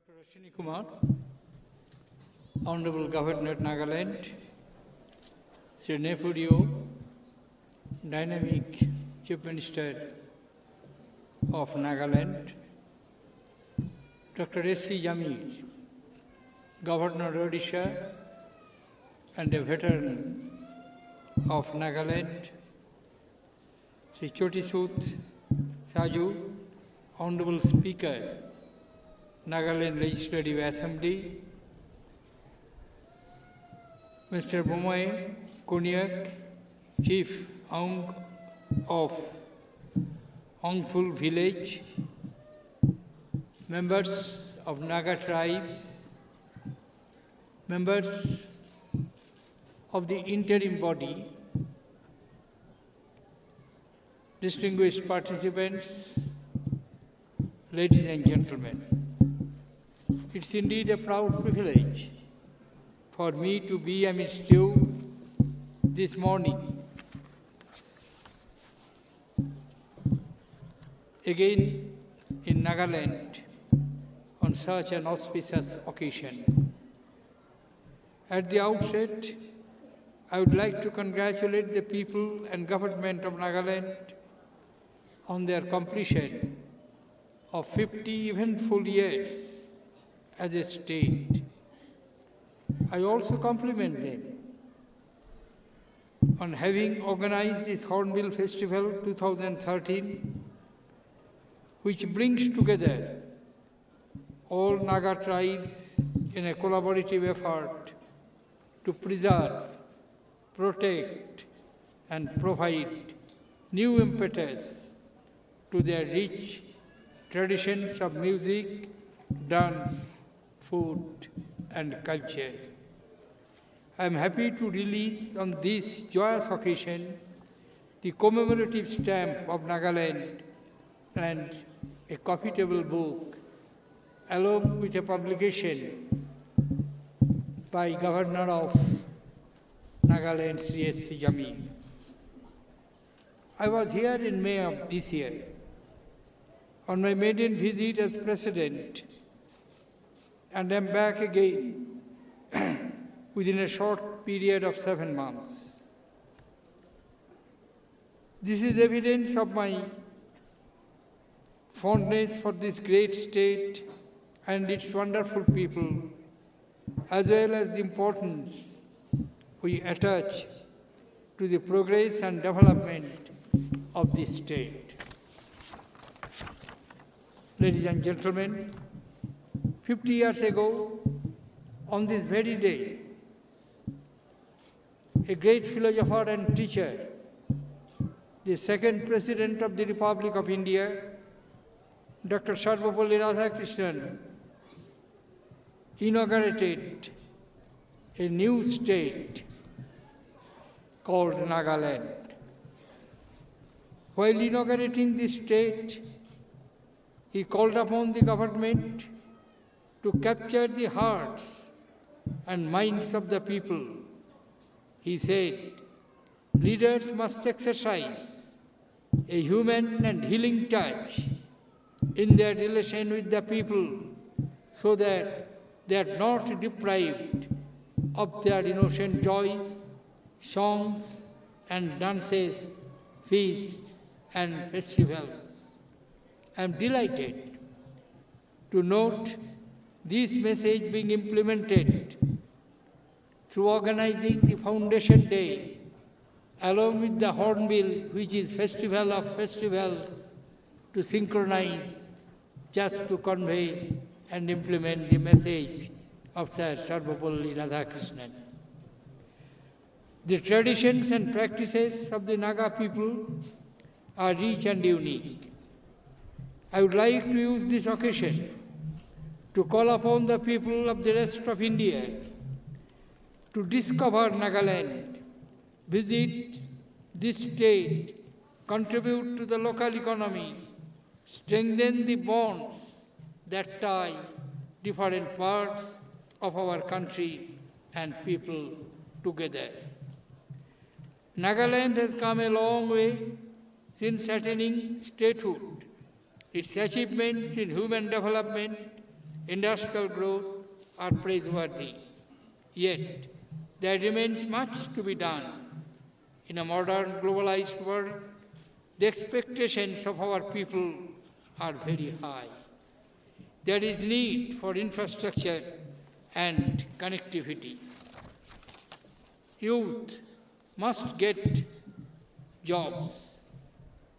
Dr. Ashwini Kumar, Honorable Governor Nagaland, Sri Nefudio, Dynamic Chief Minister of Nagaland, Dr. S.C. Jamir, Governor Odisha and a veteran of Nagaland, Sri Chotisut Saju, Honorable Speaker, Nagaland Legislative Assembly, Mr. Bomai Kunyak, Chief Aung of Aungful Village, members of Naga tribes, members of the interim body, distinguished participants, ladies and gentlemen. It's indeed a proud privilege for me to be amidst you this morning. Again in Nagaland on such an auspicious occasion. At the outset, I would like to congratulate the people and government of Nagaland on their completion of 50 eventful years as a state. I also compliment them on having organized this Hornbill Festival 2013, which brings together all Naga tribes in a collaborative effort to preserve, protect and provide new impetus to their rich traditions of music, dance, food and culture. I am happy to release on this joyous occasion the commemorative stamp of Nagaland and a coffeeable book along with a publication by Governor of Nagaland, Sri S.C. Jamir. I was here in May of this year on my maiden visit as President and am back again within a short period of 7 months. This is evidence of my fondness for this great state and its wonderful people, as well as the importance we attach to the progress and development of this state. Ladies and gentlemen, 50 years ago, on this very day, a great philosopher and teacher, the second President of the Republic of India, Dr. Sarvepalli Radhakrishnan, inaugurated a new state called Nagaland. While inaugurating this state, he called upon the government to capture the hearts and minds of the people. He said, leaders must exercise a human and healing touch in their relation with the people so that they are not deprived of their innocent joys, songs and dances, feasts and festivals. I am delighted to note this message being implemented through organizing the Foundation Day along with the Hornbill, which is Festival of Festivals, to synchronize just to convey and implement the message of Sir Sarvepalli Radhakrishnan. The traditions and practices of the Naga people are rich and unique. I would like to use this occasion to call upon the people of the rest of India to discover Nagaland, visit this state, contribute to the local economy, strengthen the bonds that tie different parts of our country and people together. Nagaland has come a long way since attaining statehood. Its achievements in human development industrial growth are praiseworthy. Yet, there remains much to be done. In a modern globalized world, the expectations of our people are very high. There is need for infrastructure and connectivity. Youth must get jobs.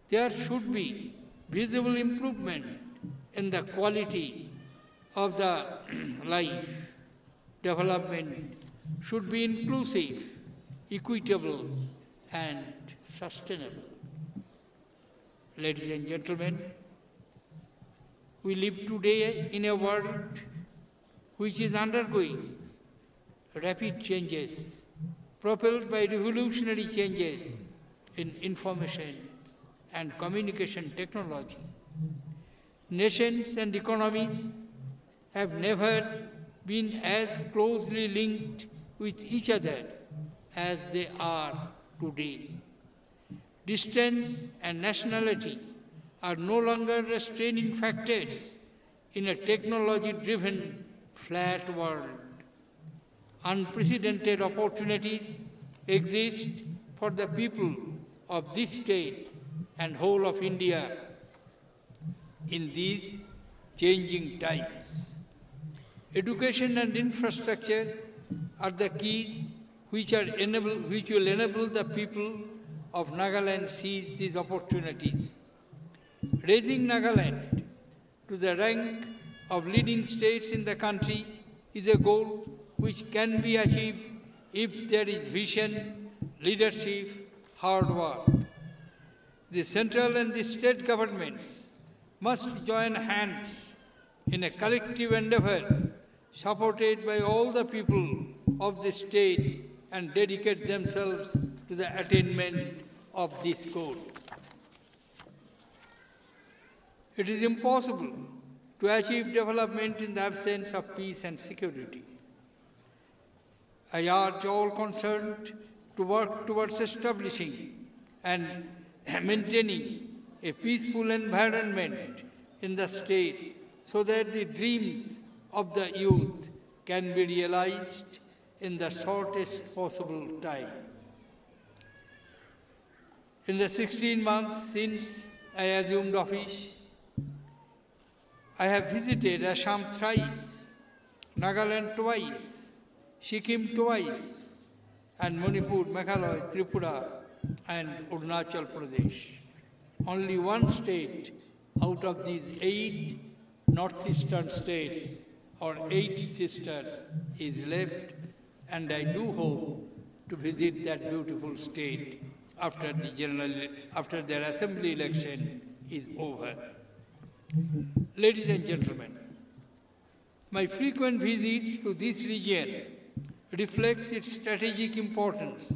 There should be visible improvement in the quality of the life. Development should be inclusive, equitable, and sustainable. Ladies and gentlemen, we live today in a world which is undergoing rapid changes, propelled by revolutionary changes in information and communication technology. Nations and economies have never been as closely linked with each other as they are today. Distance and nationality are no longer restraining factors in a technology-driven, flat world. Unprecedented opportunities exist for the people of this state and whole of India in these changing times. Education and infrastructure are the keys which will enable the people of Nagaland seize these opportunities. Raising Nagaland to the rank of leading states in the country is a goal which can be achieved if there is vision, leadership, hard work. The central and the state governments must join hands in a collective endeavor supported by all the people of the state and dedicate themselves to the attainment of this goal. It is impossible to achieve development in the absence of peace and security. I urge all concerned to work towards establishing and maintaining a peaceful environment in the state so that the dreams of the youth can be realized in the shortest possible time. In the 16 months since I assumed office, I have visited Assam thrice, Nagaland twice, Sikkim twice, and Manipur, Meghalaya, Tripura, and Arunachal Pradesh. Only one state out of these 8 northeastern states or 8 sisters is left, and I do hope to visit that beautiful state after their assembly election is over. Ladies and gentlemen, my frequent visits to this region reflects its strategic importance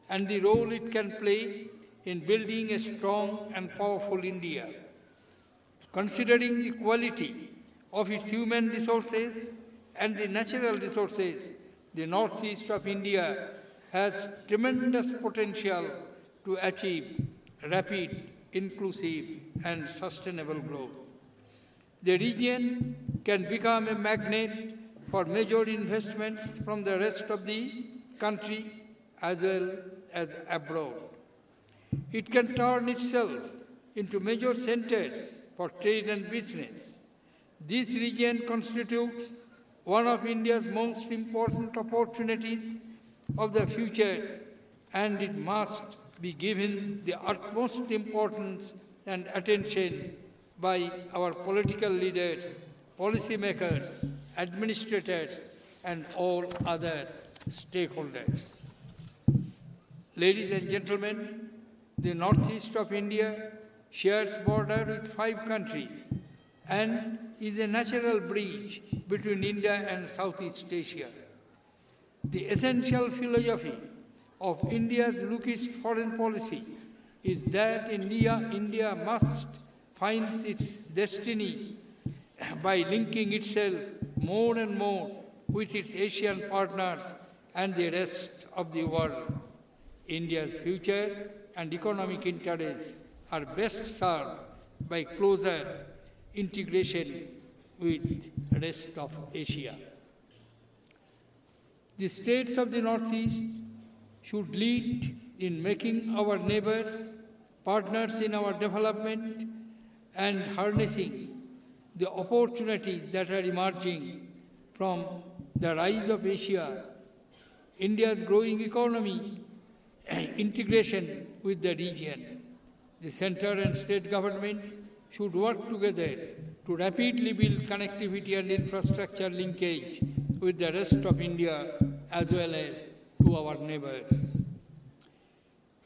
and the role it can play in building a strong and powerful India. Considering the quality of its human resources and the natural resources, the northeast of India has tremendous potential to achieve rapid, inclusive, and sustainable growth. The region can become a magnet for major investments from the rest of the country as well as abroad. It can turn itself into major centers for trade and business. This region constitutes one of India's most important opportunities of the future, and it must be given the utmost importance and attention by our political leaders, policymakers, administrators, and all other stakeholders. Ladies and gentlemen, the northeast of India shares border with 5 countries and is a natural bridge between India and Southeast Asia. The essential philosophy of India's lookist foreign policy is that India must find its destiny by linking itself more and more with its Asian partners and the rest of the world. India's future and economic interests are best served by closer integration with the rest of Asia. The states of the Northeast should lead in making our neighbors partners in our development and harnessing the opportunities that are emerging from the rise of Asia, India's growing economy, integration with the region. The center and state governments should work together to rapidly build connectivity and infrastructure linkage with the rest of India as well as to our neighbors.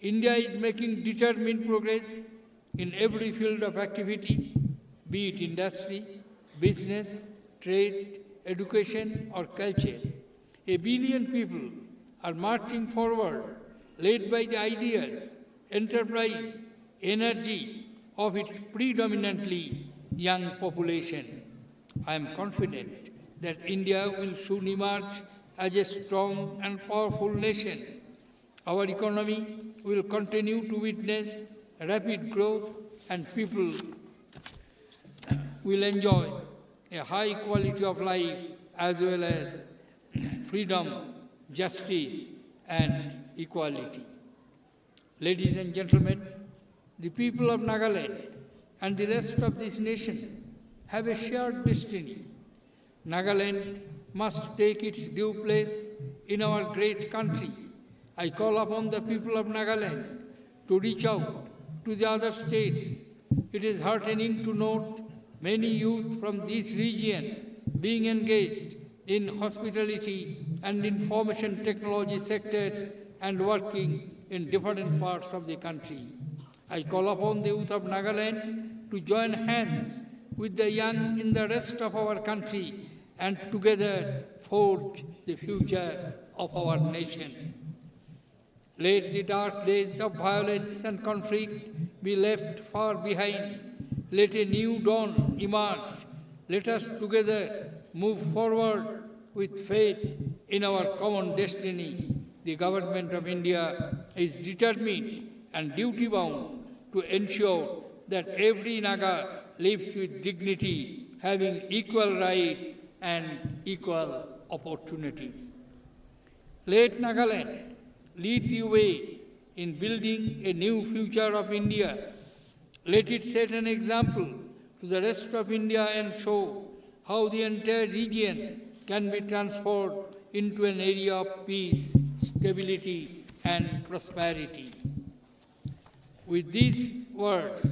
India is making determined progress in every field of activity, be it industry, business, trade, education or culture. 1 billion people are marching forward, led by the ideas, enterprise, energy of its predominantly young population. I am confident that India will soon emerge as a strong and powerful nation. Our economy will continue to witness rapid growth and people will enjoy a high quality of life as well as freedom, justice and equality. Ladies and gentlemen, the people of Nagaland and the rest of this nation have a shared destiny. Nagaland must take its due place in our great country. I call upon the people of Nagaland to reach out to the other states. It is heartening to note many youth from this region being engaged in hospitality and information technology sectors and working in different parts of the country. I call upon the youth of Nagaland to join hands with the young in the rest of our country and together forge the future of our nation. Let the dark days of violence and conflict be left far behind. Let a new dawn emerge. Let us together move forward with faith in our common destiny. The Government of India is determined and duty-bound to ensure that every Naga lives with dignity, having equal rights and equal opportunities. Let Nagaland lead the way in building a new future of India. Let it set an example to the rest of India and show how the entire region can be transformed into an area of peace, stability and prosperity. With these words,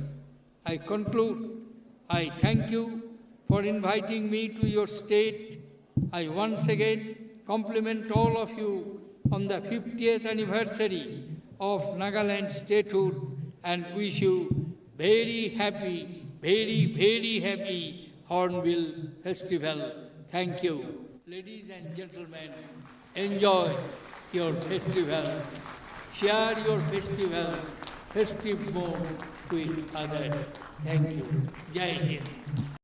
I conclude. I thank you for inviting me to your state. I once again compliment all of you on the 50th anniversary of Nagaland statehood and wish you very happy, very happy Hornbill Festival. Thank you. Ladies and gentlemen, enjoy your festivals. Share your festivals, festive modes with others. Thank you. Jai Hind.